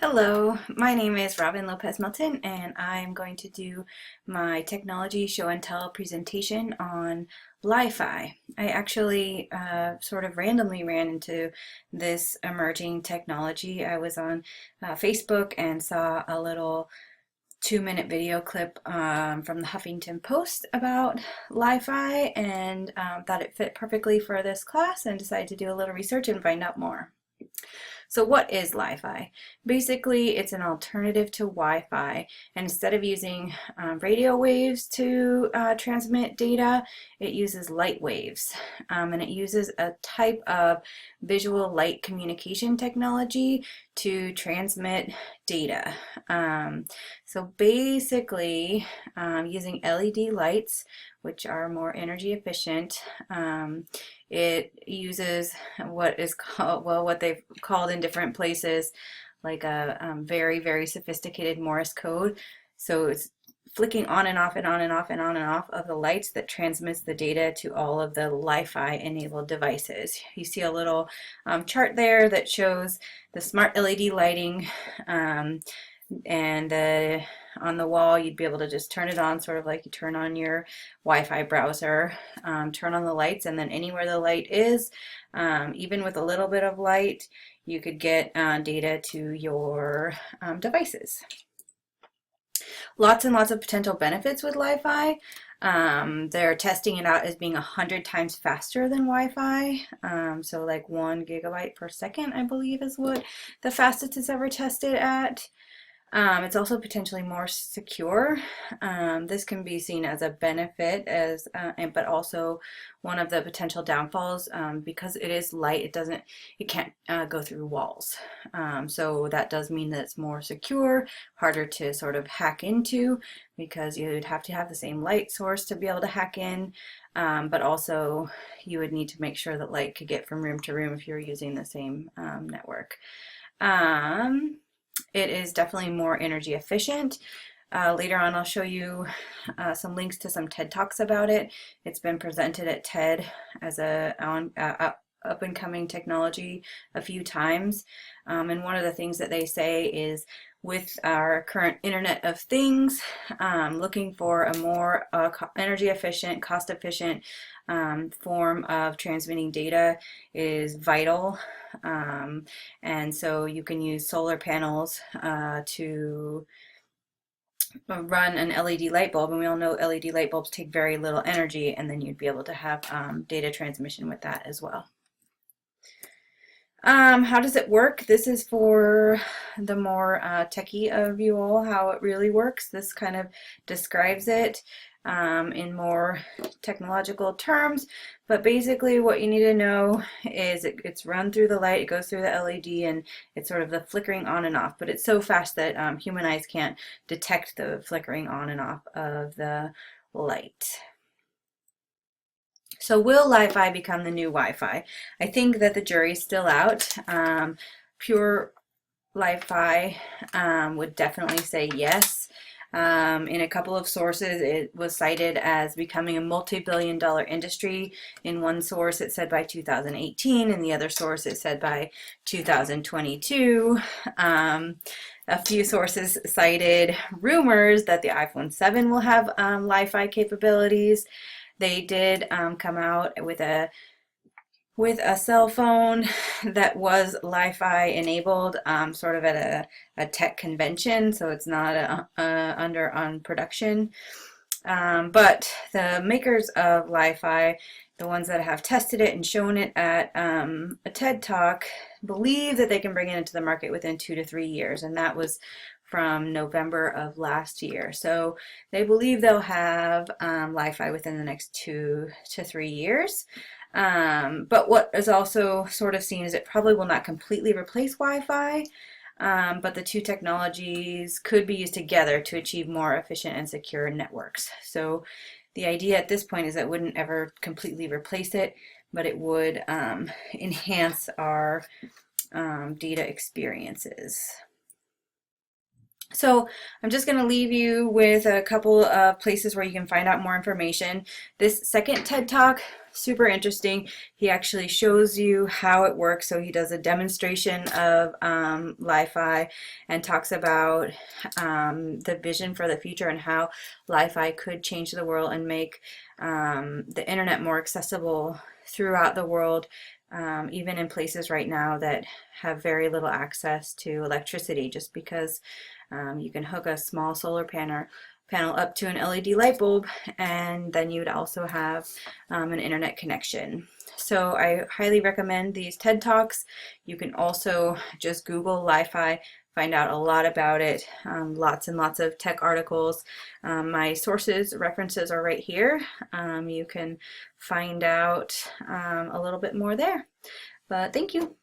Hello, my name is Robin Lopez Melton, and I'm going to do my technology show and tell presentation on Li-Fi. I actually sort of randomly ran into this emerging technology. I was on Facebook and saw a little 2-minute video clip from the Huffington Post about Li-Fi and thought it fit perfectly for this class and decided to do a little research and find out more. So what is Li-Fi? Basically, it's an alternative to Wi-Fi, and instead of using radio waves to transmit data, it uses light waves, and it uses a type of visual light communication technology to transmit data. So basically, using LED lights, which are more energy efficient, it uses what they've called in different places like a very, very sophisticated Morse code. So it's flicking on and off and on and off and on and off of the lights that transmits the data to all of the Li-Fi enabled devices. You see a little chart there that shows the smart LED lighting, and on the wall you'd be able to just turn it on, sort of like you turn on your Wi-Fi browser, turn on the lights, and then anywhere the light is, even with a little bit of light, you could get data to your devices. Lots and lots of potential benefits with Li-Fi. They're testing it out as being 100 times faster than Wi-Fi. So like 1 gigabyte per second, I believe, is what the fastest it's ever tested at. It's also potentially more secure. This can be seen as a benefit, but also one of the potential downfalls, because it is light. It can't go through walls. So that does mean that it's more secure, harder to sort of hack into, because you'd have to have the same light source to be able to hack in. But also you would need to make sure that light could get from room to room if you're using the same network. It is definitely more energy efficient. Later on, I'll show you some links to some TED Talks about it. It's been presented at TED as a up-and-coming technology a few times. And one of the things that they say is, with our current Internet of Things, looking for a more energy efficient, cost efficient form of transmitting data is vital. And so you can use solar panels to run an LED light bulb, and we all know LED light bulbs take very little energy, and then you'd be able to have data transmission with that as well. How does it work? This is for the more techie of you all, how it really works. This kind of describes it in more technological terms, but basically what you need to know is it's run through the light, it goes through the LED, and it's sort of the flickering on and off, but it's so fast that human eyes can't detect the flickering on and off of the light. So will Li-Fi become the new Wi-Fi? I think that the jury's still out. Pure Li-Fi would definitely say yes. In a couple of sources, it was cited as becoming a multi-billion-dollar industry. In one source, it said by 2018. In the other source, it said by 2022. A few sources cited rumors that the iPhone 7 will have Li-Fi capabilities. They did come out with a cell phone that was Li-Fi enabled, sort of at a tech convention, so it's not on production. But the makers of Li-Fi, the ones that have tested it and shown it at a TED Talk, believe that they can bring it into the market within 2 to 3 years, and that was from November of last year. So they believe they'll have Li-Fi within the next 2 to 3 years. But what is also sort of seen is it probably will not completely replace Wi-Fi, but the two technologies could be used together to achieve more efficient and secure networks. So the idea at this point is that it wouldn't ever completely replace it, but it would enhance our data experiences. So I'm just going to leave you with a couple of places where you can find out more information. This second TED Talk, super interesting. He actually shows you how it works. So he does a demonstration of Li-Fi and talks about the vision for the future and how Li-Fi could change the world and make the internet more accessible throughout the world, even in places right now that have very little access to electricity, just because you can hook a small solar panel up to an LED light bulb, and then you'd also have an internet connection. So I highly recommend these TED Talks. You can also just Google Li-Fi, find out a lot about it, lots and lots of tech articles. My sources, references are right here. You can find out a little bit more there. But thank you.